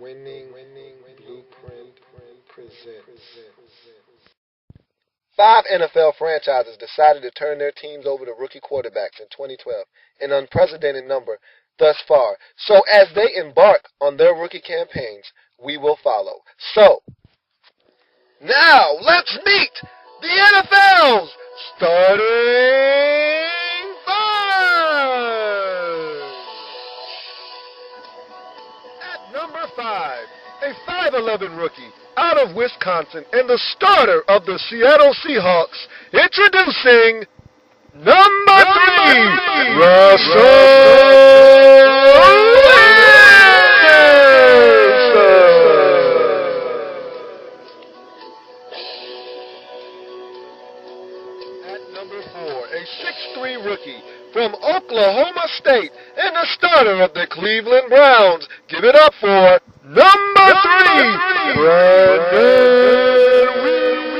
Winning Blueprint presents. 5 NFL franchises decided to turn their teams over to rookie quarterbacks in 2012, an unprecedented number thus far. So as they embark on their rookie campaigns, we will follow. So, now let's meet the NFL's starting 5. At number 5, a 5'11 rookie out of Wisconsin and the starter of the Seattle Seahawks, introducing number 3, Russell Number 4, a 6'3 rookie from Oklahoma State and the starter of the Cleveland Browns. Give it up for number 3, Brandon Weeden.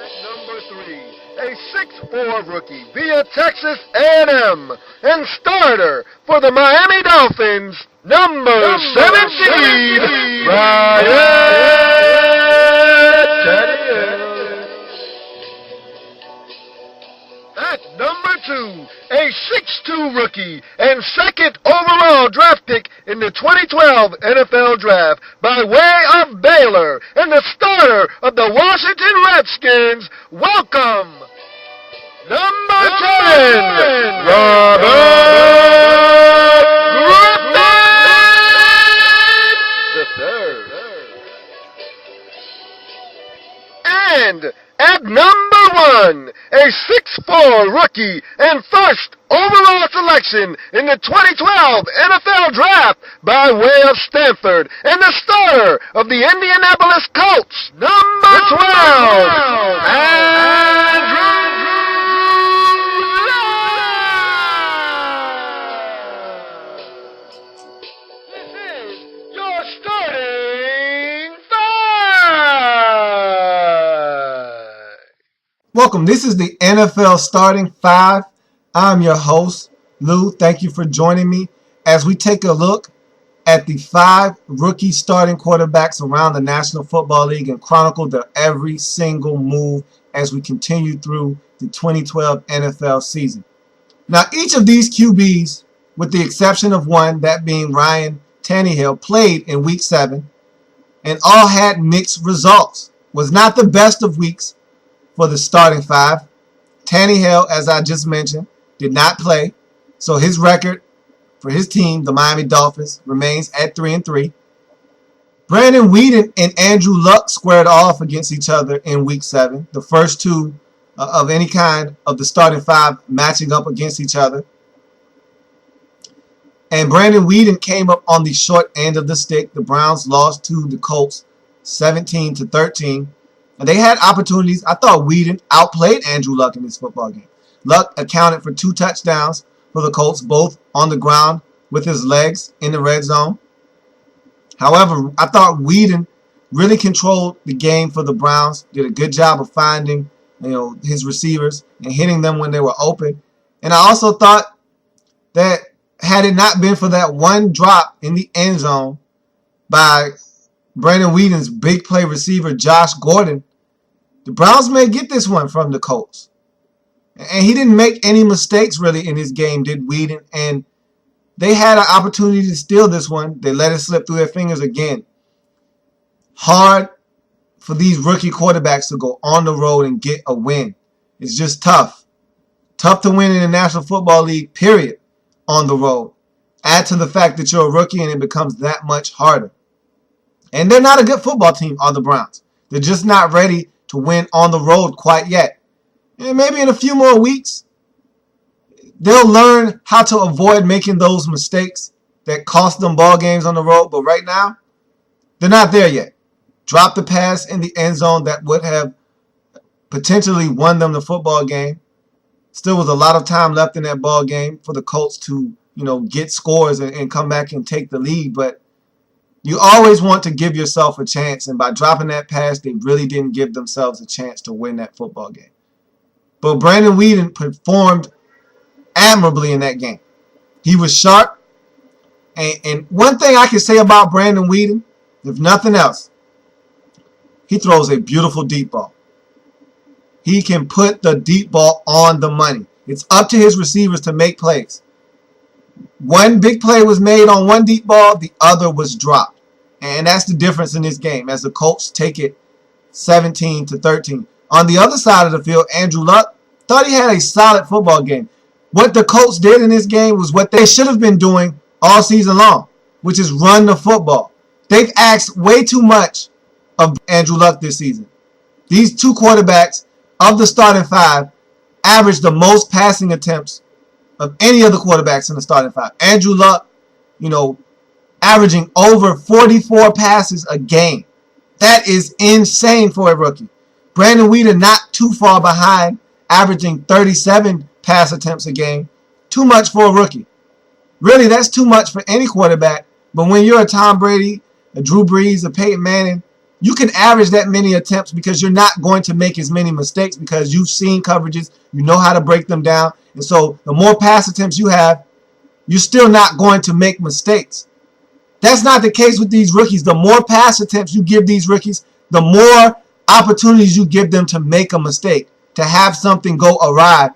At number 3, a 6'4 rookie via Texas A&M and starter for the Miami Dolphins, number 17, Tannehill. At number 2, a 6'2 rookie and second overall draft pick in the 2012 NFL Draft by way of Baylor and the starter of the Washington Redskins, welcome, number 10, Robert Griffin III. And at number 1, a 6'4 rookie and first overall selection in the 2012 NFL Draft by way of Stanford and the starter of the Indianapolis Colts, number 12, Andrew. This is your starting 5. Welcome. This is the NFL Starting 5. I'm your host, Lou. Thank you for joining me as we take a look at the 5 rookie starting quarterbacks around the National Football League and chronicle their every single move as we continue through the 2012 NFL season. Now, each of these QBs, with the exception of one, that being Ryan Tannehill, played in Week 7 and all had mixed results. Was not the best of weeks for the starting 5. Tannehill, as I just mentioned, did not play, so his record for his team, the Miami Dolphins, remains at 3-3. Brandon Weeden and Andrew Luck squared off against each other in Week 7, the first two of any kind of the starting 5 matching up against each other. And Brandon Weeden came up on the short end of the stick. The Browns lost to the Colts 17-13. And they had opportunities. I thought Weeden outplayed Andrew Luck in this football game. Luck accounted for 2 touchdowns for the Colts, both on the ground with his legs in the red zone. However, I thought Weeden really controlled the game for the Browns, did a good job of finding, his receivers and hitting them when they were open. And I also thought that had it not been for that one drop in the end zone by Brandon Weeden's big play receiver, Josh Gordon, the Browns may get this one from the Colts. And he didn't make any mistakes really in his game, did Weeden. And they had an opportunity to steal this one. They let it slip through their fingers again. Hard for these rookie quarterbacks to go on the road and get a win. It's just tough. Tough to win in the National Football League, period, on the road. Add to the fact that you're a rookie and it becomes that much harder. And they're not a good football team, are the Browns. They're just not ready to win on the road quite yet. And maybe in a few more weeks, they'll learn how to avoid making those mistakes that cost them ball games on the road. But right now, they're not there yet. Dropped the pass in the end zone that would have potentially won them the football game. Still was a lot of time left in that ball game for the Colts to, get scores and come back and take the lead. But you always want to give yourself a chance. And by dropping that pass, they really didn't give themselves a chance to win that football game. But Brandon Weeden performed admirably in that game. He was sharp. And one thing I can say about Brandon Weeden, if nothing else, he throws a beautiful deep ball. He can put the deep ball on the money. It's up to his receivers to make plays. One big play was made on one deep ball, the other was dropped. And that's the difference in this game as the Colts take it 17-13. On the other side of the field, Andrew Luck thought he had a solid football game. What the Colts did in this game was what they should have been doing all season long, which is run the football. They've asked way too much of Andrew Luck this season. These two quarterbacks of the starting five averaged the most passing attempts of any of the quarterbacks in the starting five. Andrew Luck, averaging over 44 passes a game. That is insane for a rookie. Brandon Weeden not too far behind, averaging 37 pass attempts a game. Too much for a rookie. Really, that's too much for any quarterback. But when you're a Tom Brady, a Drew Brees, a Peyton Manning, you can average that many attempts because you're not going to make as many mistakes because you've seen coverages. You know how to break them down. And so the more pass attempts you have, you're still not going to make mistakes. That's not the case with these rookies. The more pass attempts you give these rookies, the more opportunities you give them to make a mistake, to have something go awry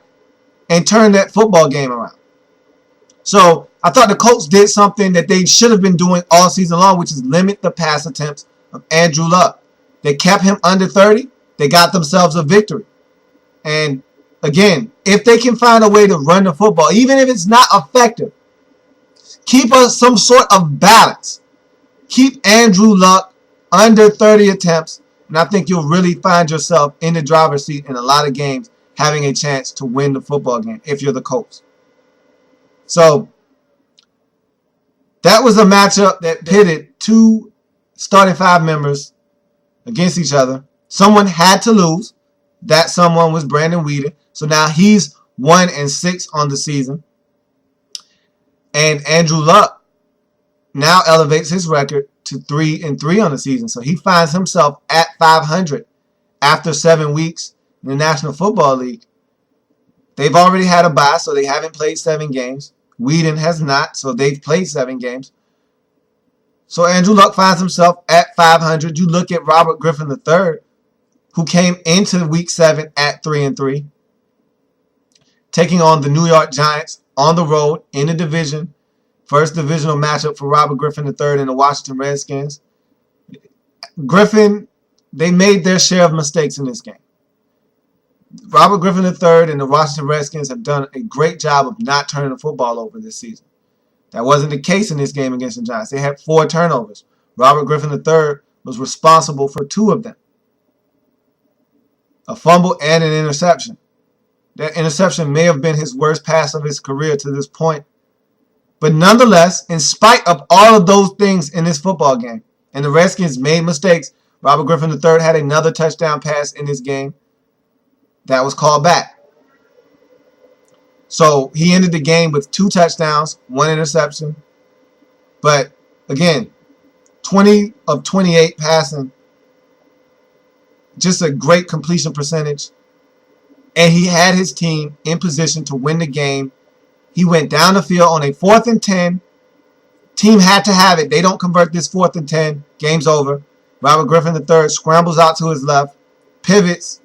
and turn that football game around. So I thought the Colts did something that they should have been doing all season long, which is limit the pass attempts of Andrew Luck. They kept him under 30. They got themselves a victory. And again, if they can find a way to run the football, even if it's not effective, keep some sort of balance. Keep Andrew Luck under 30 attempts, and I think you'll really find yourself in the driver's seat in a lot of games, having a chance to win the football game if you're the Colts. So that was a matchup that pitted two starting five members against each other. Someone had to lose. That someone was Brandon Weeden. So now he's 1-6 on the season. And Andrew Luck now elevates his record to 3-3 on the season. So he finds himself at 500 after 7 weeks in the National Football League. They've already had a bye, so they haven't played 7 games. Weeden has not, so they've played 7 games. So Andrew Luck finds himself at 500. You look at Robert Griffin III, who came into Week 7 at 3-3, taking on the New York Giants on the road in the division. First divisional matchup for Robert Griffin III and the Washington Redskins. Griffin, they made their share of mistakes in this game. Robert Griffin III and the Washington Redskins have done a great job of not turning the football over this season. That wasn't the case in this game against the Giants. They had 4 turnovers. Robert Griffin III was responsible for 2 of them. A fumble and an interception. That interception may have been his worst pass of his career to this point. But nonetheless, in spite of all of those things in this football game, and the Redskins made mistakes, Robert Griffin III had another touchdown pass in this game that was called back. So he ended the game with 2 touchdowns, 1 interception. But again, 20 of 28 passing. Just a great completion percentage. And he had his team in position to win the game. He went down the field on a 4th and 10. Team had to have it. They don't convert this 4th and 10. Game's over. Robert Griffin III scrambles out to his left, pivots,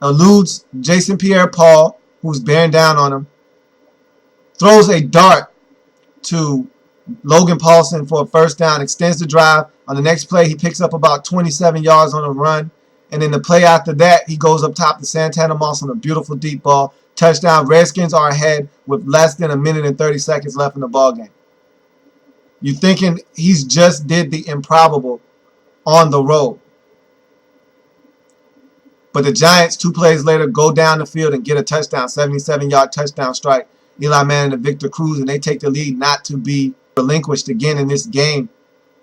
eludes Jason Pierre-Paul, who's bearing down on him, throws a dart to Logan Paulson for a first down, extends the drive. On the next play, he picks up about 27 yards on a run. And then the play after that, he goes up top to Santana Moss on a beautiful deep ball. Touchdown. Redskins are ahead with less than 1 minute and 30 seconds left in the ball game. You're thinking he's just did the improbable on the road. But the Giants, 2 plays later, go down the field and get a touchdown, 77-yard touchdown strike. Eli Manning to Victor Cruz, and they take the lead not to be relinquished again in this game.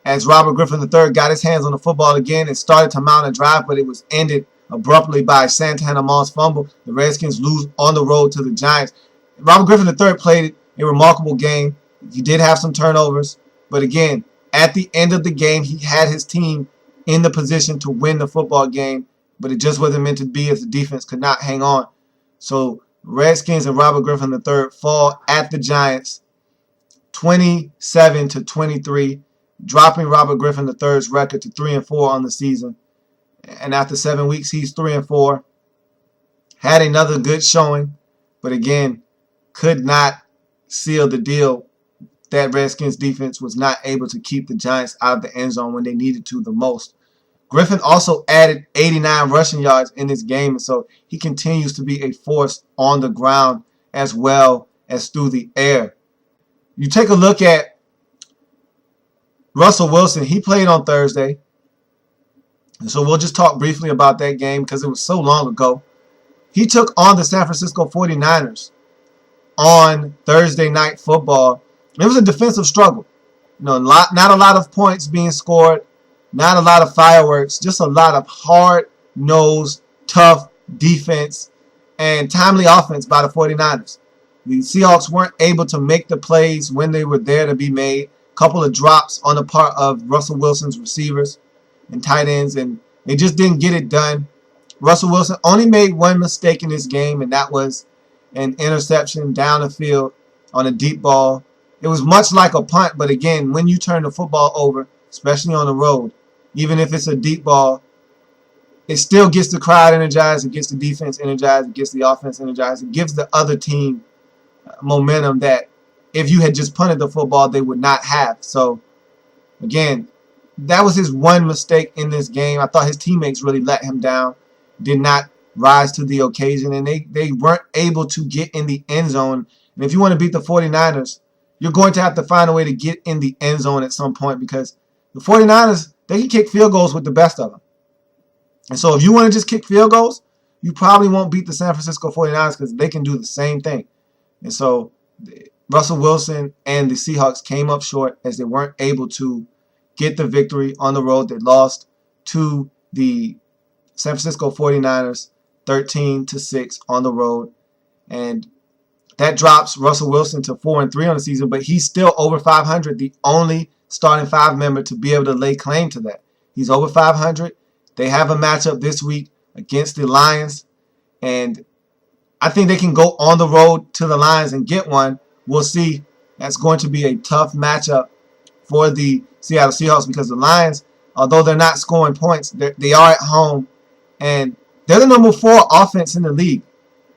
As Robert Griffin III got his hands on the football again and started to mount a drive, but it was ended abruptly by Santana Moss fumble. The Redskins lose on the road to the Giants. Robert Griffin III played a remarkable game. He did have some turnovers, but again, at the end of the game, he had his team in the position to win the football game, but it just wasn't meant to be as the defense could not hang on. So Redskins and Robert Griffin III fall at the Giants 27-23, dropping Robert Griffin III's record to 3-4 on the season. And after 7 weeks, he's 3-4. Had another good showing, but again, could not seal the deal. That Redskins defense was not able to keep the Giants out of the end zone when they needed to the most. Griffin also added 89 rushing yards in this game, and so he continues to be a force on the ground as well as through the air. You take a look at Russell Wilson. He played on Thursday, and so we'll just talk briefly about that game because it was so long ago. He took on the San Francisco 49ers on Thursday Night Football. It was a defensive struggle. Not a lot of points being scored, not a lot of fireworks, just a lot of hard-nosed, tough defense and timely offense by the 49ers. The Seahawks weren't able to make the plays when they were there to be made. A couple of drops on the part of Russell Wilson's receivers and tight ends, and they just didn't get it done. Russell Wilson only made one mistake in this game, and that was an interception down the field on a deep ball. It was much like a punt, but again, when you turn the football over, especially on the road, even if it's a deep ball, it still gets the crowd energized, it gets the defense energized, it gets the offense energized, it gives the other team momentum that if you had just punted the football, they would not have. So, again, that was his one mistake in this game. I thought his teammates really let him down, did not rise to the occasion, and they weren't able to get in the end zone. And if you want to beat the 49ers, you're going to have to find a way to get in the end zone at some point because the 49ers, they can kick field goals with the best of them. And so if you want to just kick field goals, you probably won't beat the San Francisco 49ers because they can do the same thing. And so Russell Wilson and the Seahawks came up short as they weren't able to get the victory on the road. They lost to the San Francisco 49ers 13-6 on the road. And that drops Russell Wilson to 4-3 on the season, but he's still over 500, the only starting five member to be able to lay claim to that. He's over 500. They have a matchup this week against the Lions, and I think they can go on the road to the Lions and get one. We'll see. That's going to be a tough matchup for the Seattle Seahawks because the Lions, although they're not scoring points, they are at home, and they're the number 4 offense in the league.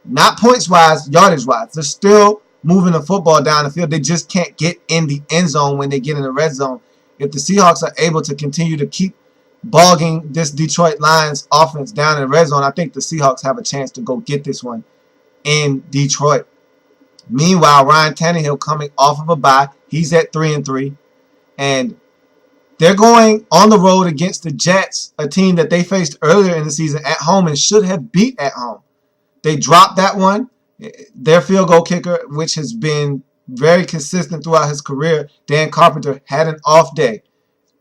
Not points-wise, yardage-wise. They're still moving the football down the field. They just can't get in the end zone when they get in the red zone. If the Seahawks are able to continue to keep bogging this Detroit Lions offense down in the red zone, I think the Seahawks have a chance to go get this one in Detroit. Meanwhile, Ryan Tannehill coming off of a bye. He's at 3-3. And they're going on the road against the Jets, a team that they faced earlier in the season at home and should have beat at home. They dropped that one. Their field goal kicker, which has been very consistent throughout his career, Dan Carpenter, had an off day.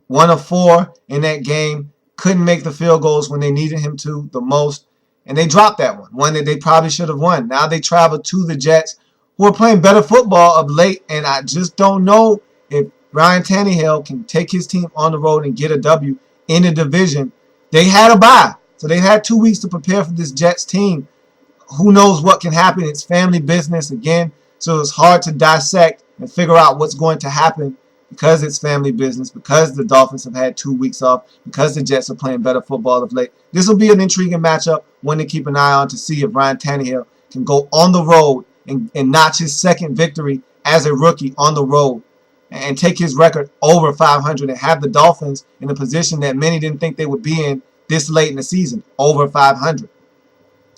1 of 4 in that game. Couldn't make the field goals when they needed him to the most. And they dropped that one that they probably should have won. Now they travel to the Jets, who are playing better football of late. And I just don't know if Ryan Tannehill can take his team on the road and get a W in the division. They had a bye. So they had 2 weeks to prepare for this Jets team. Who knows what can happen? It's family business again, so it's hard to dissect and figure out what's going to happen because it's family business, because the Dolphins have had 2 weeks off, because the Jets are playing better football of late. This will be an intriguing matchup, one to keep an eye on to see if Ryan Tannehill can go on the road and notch his second victory as a rookie on the road and take his record over 500 and have the Dolphins in a position that many didn't think they would be in this late in the season, over 500.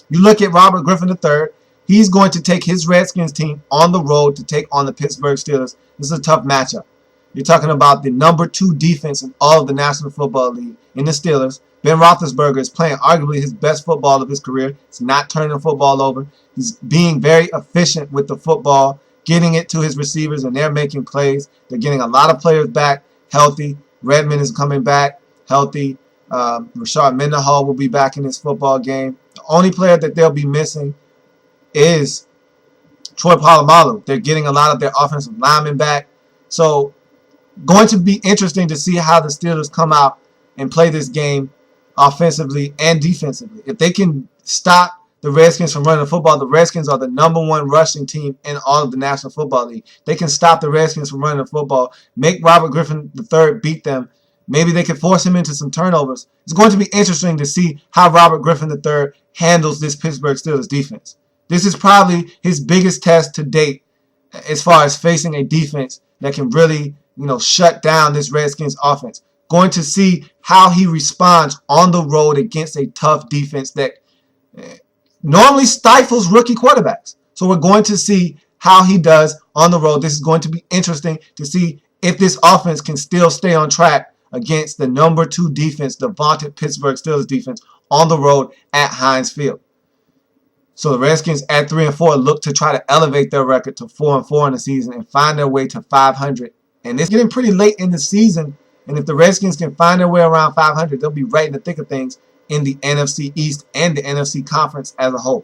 You look at Robert Griffin III. He's going to take his Redskins team on the road to take on the Pittsburgh Steelers. This is a tough matchup. You're talking about the number 2 defense in all of the National Football League in the Steelers. Ben Roethlisberger is playing arguably his best football of his career. He's not turning the football over. He's being very efficient with the football, getting it to his receivers, and they're making plays. They're getting a lot of players back healthy. Redmond is coming back healthy. Rashard Mendenhall will be back in this football game. The only player that they'll be missing is Troy Polamalu. They're getting a lot of their offensive linemen back. So going to be interesting to see how the Steelers come out and play this game offensively and defensively. If they can stop the the Redskins from running the football. The Redskins are the #1 rushing team in all of the National Football League. They can stop the Redskins from running the football, make Robert Griffin III beat them. Maybe they could force him into some turnovers. It's going to be interesting to see how Robert Griffin III handles this Pittsburgh Steelers defense. This is probably his biggest test to date as far as facing a defense that can really, shut down this Redskins offense. Going to see how he responds on the road against a tough defense that normally stifles rookie quarterbacks. So we're going to see how he does on the road. This is going to be interesting to see if this offense can still stay on track against the #2 defense, the vaunted Pittsburgh Steelers defense, on the road at Heinz Field. So the Redskins at 3-4 look to try to elevate their record to 4-4 in the season and find their way to 500. And it's getting pretty late in the season. And if the Redskins can find their way around 500, they'll be right in the thick of things in the NFC East and the NFC Conference as a whole.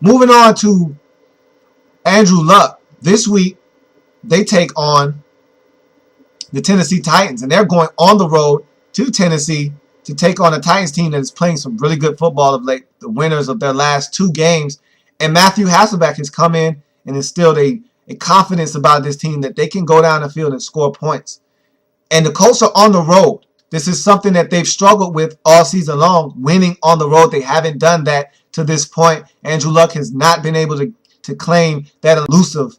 Moving on to Andrew Luck. This week, they take on the Tennessee Titans, and they're going on the road to Tennessee to take on a Titans team that is playing some really good football of late, the winners of their last 2 games. And Matthew Hasselbeck has come in and instilled a confidence about this team that they can go down the field and score points. And the Colts are on the road. This is something that they've struggled with all season long, winning on the road. They haven't done that to this point. Andrew Luck has not been able to claim that elusive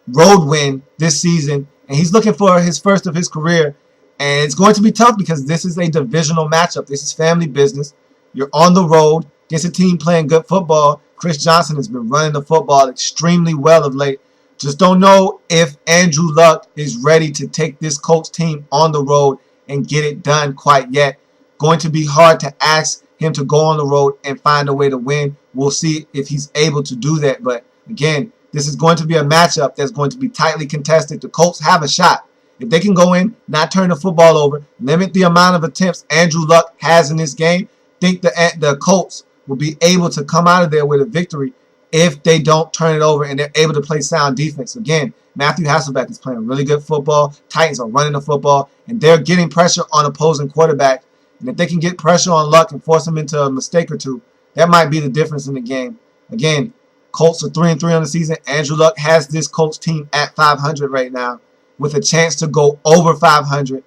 road win this season. And he's looking for his first of his career. And it's going to be tough because this is a divisional matchup. This is family business. You're on the road against a team playing good football. Chris Johnson has been running the football extremely well of late. Just don't know if Andrew Luck is ready to take this Colts team on the road and get it done quite yet. Going to be hard to ask him to go on the road and find a way to win. We'll see if he's able to do that. But again, this is going to be a matchup that's going to be tightly contested. The Colts have a shot. If they can go in, not turn the football over, limit the amount of attempts Andrew Luck has in this game, think the Colts will be able to come out of there with a victory if they don't turn it over and they're able to play sound defense. Again, Matthew Hasselbeck is playing really good football. Titans are running the football, and they're getting pressure on opposing quarterback. And if they can get pressure on Luck and force him into a mistake or two, that might be the difference in the game. Again, Colts are 3-3 on the season. Andrew Luck has this Colts team at 500 right now, with a chance to go over 500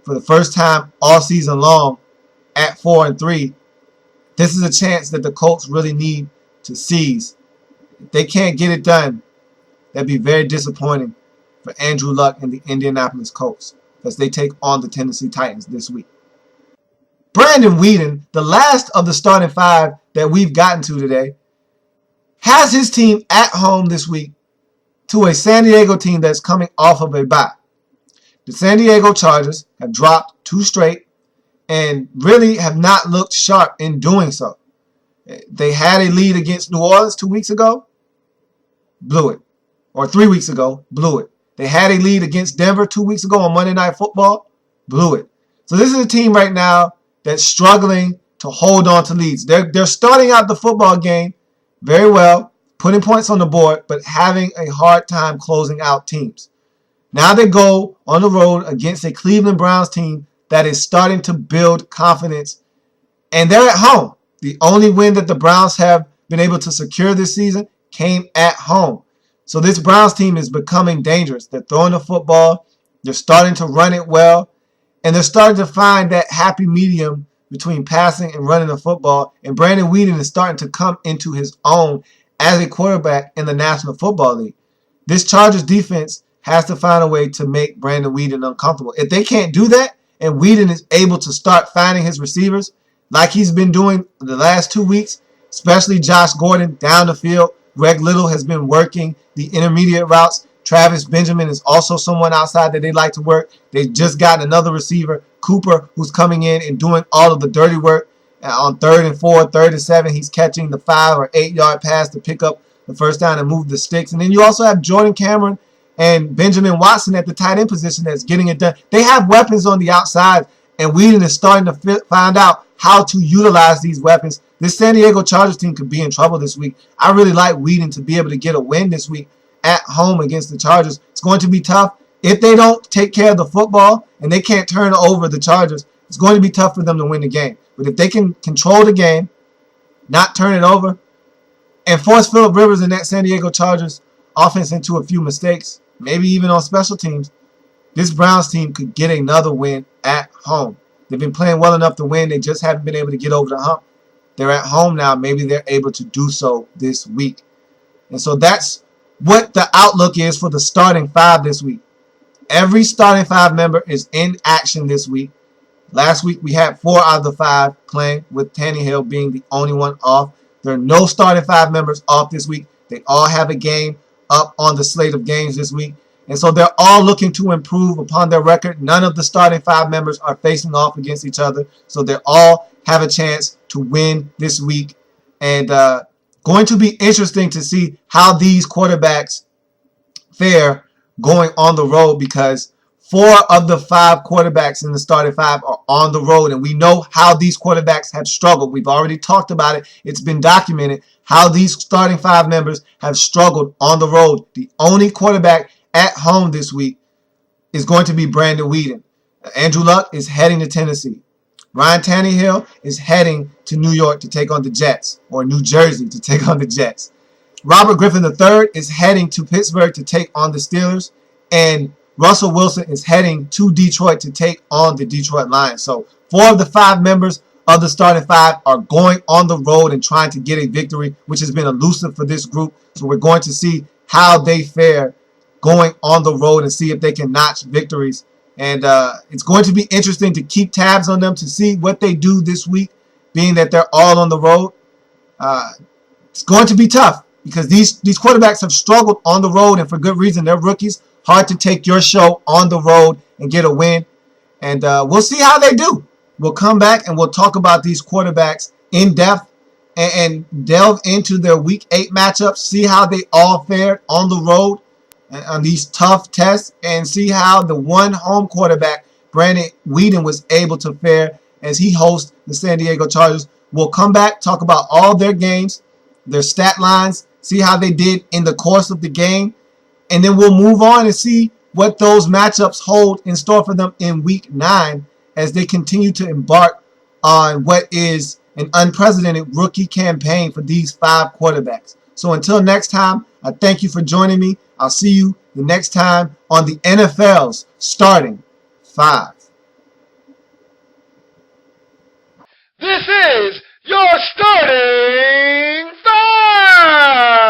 for the first time all season long at 4-3. This is a chance that the Colts really need to seize. If they can't get it done, that'd be very disappointing for Andrew Luck and the Indianapolis Colts as they take on the Tennessee Titans this week. Brandon Weeden, the last of the starting 5 that we've gotten to today, has his team at home this week to a San Diego team that's coming off of a bye. The San Diego Chargers have dropped 2 straight and really have not looked sharp in doing so. They had a lead against New Orleans 2 weeks ago, blew it. Or 3 weeks ago, blew it. They had a lead against Denver 2 weeks ago on Monday Night Football, blew it. So this is a team right now that's struggling to hold on to leads. They're starting out the football game very well, putting points on the board, but having a hard time closing out teams. Now they go on the road against a Cleveland Browns team that is starting to build confidence, and they're at home. The only win that the Browns have been able to secure this season came at home. So this Browns team is becoming dangerous. They're throwing the football, they're starting to run it well, and they're starting to find that happy medium between passing and running the football, and Brandon Weeden is starting to come into his own as a quarterback in the National Football League. This Chargers defense has to find a way to make Brandon Weeden uncomfortable. If they can't do that, and Weeden is able to start finding his receivers like he's been doing the last 2 weeks, especially Josh Gordon down the field, Greg Little has been working the intermediate routes. Travis Benjamin is also someone outside that they like to work. They've just gotten another receiver, Cooper, who's coming in and doing all of the dirty work. On 3rd and 4, 3rd and 7, he's catching the 5 or 8 yard pass to pick up the first down and move the sticks. And then you also have Jordan Cameron and Benjamin Watson at the tight end position that's getting it done. They have weapons on the outside, and Weeden is starting to find out how to utilize these weapons. This San Diego Chargers team could be in trouble this week. I really like Weeden to be able to get a win this week at home against the Chargers. It's going to be tough. If they don't take care of the football and they can't turn over the Chargers, it's going to be tough for them to win the game. But if they can control the game not turn it over, and force Phillip Rivers and that San Diego Chargers offense into a few mistakes, maybe even on special teams, this Browns team could get another win at home. They've been playing well enough to win. They just haven't been able to get over the hump. They're at home now. Maybe they're able to do so this week. And so that's what the outlook is for the starting five this week. Every starting five member is in action this week. Last week we had 4 out of the 5 playing, with Tannehill being the only one off. There are no starting 5 members off this week. They all have a game up on the slate of games this week. And so they're all looking to improve upon their record. None of the starting 5 members are facing off against each other. So they all have a chance to win this week. And going to be interesting to see how these quarterbacks fare going on the road, because 4 of the 5 quarterbacks in the starting 5 are on the road, and we know how these quarterbacks have struggled. We've already talked about it. It's been documented how these starting 5 members have struggled on the road. The only quarterback at home this week is going to be Brandon Weeden. Andrew Luck is heading to Tennessee. Ryan Tannehill is heading to New York to take on the Jets, or New Jersey to take on the Jets. Robert Griffin III is heading to Pittsburgh to take on the Steelers, and Russell Wilson is heading to Detroit to take on the Detroit Lions. So 4 of the 5 members of the starting 5 are going on the road and trying to get a victory, which has been elusive for this group. So we're going to see how they fare going on the road and see if they can notch victories. And it's going to be interesting to keep tabs on them to see what they do this week, being that they're all on the road. It's going to be tough because these quarterbacks have struggled on the road, and for good reason. They're rookies. Hard to take your show on the road and get a win. And we'll see how they do. We'll come back and we'll talk about these quarterbacks in depth and delve into their Week 8 matchups, see how they all fared on the road on these tough tests, and see how the one home quarterback, Brandon Weeden, was able to fare as he hosts the San Diego Chargers. We'll come back, talk about all their games, their stat lines, see how they did in the course of the game, and then we'll move on and see what those matchups hold in store for them in Week 9 as they continue to embark on what is an unprecedented rookie campaign for these 5 quarterbacks. So until next time, I thank you for joining me. I'll see you the next time on the NFL's Starting 5. This is your Starting 5!